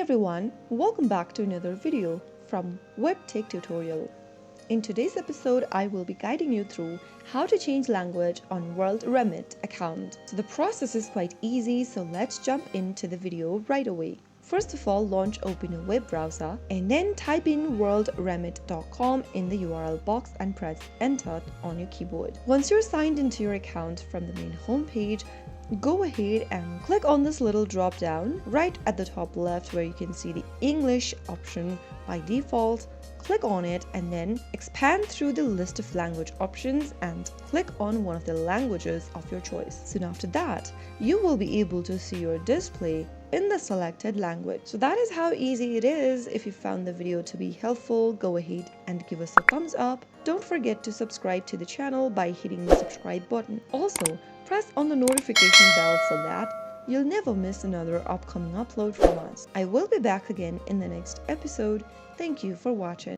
everyone, welcome back to another video from Webtech Tutorial. In today's episode, I will be guiding you through how to change language on WorldRemit account. So the process is quite easy, so let's jump into the video right away. First of all, open a web browser and then type in worldremit.com in the URL box and press enter on your keyboard. Once you're signed into your account from the main homepage, go ahead and click on this little drop down right at the top left where you can see the English option by default. Click on it and then expand through the list of language options and click on one of the languages of your choice. Soon after that, you will be able to see your display in the selected language. So that is how easy it is. If you found the video to be helpful, go ahead and give us a thumbs up. Don't forget to subscribe to the channel by hitting the subscribe button. Also, press on the notification bell so that you'll never miss another upcoming upload from us. I will be back again in the next episode. Thank you for watching.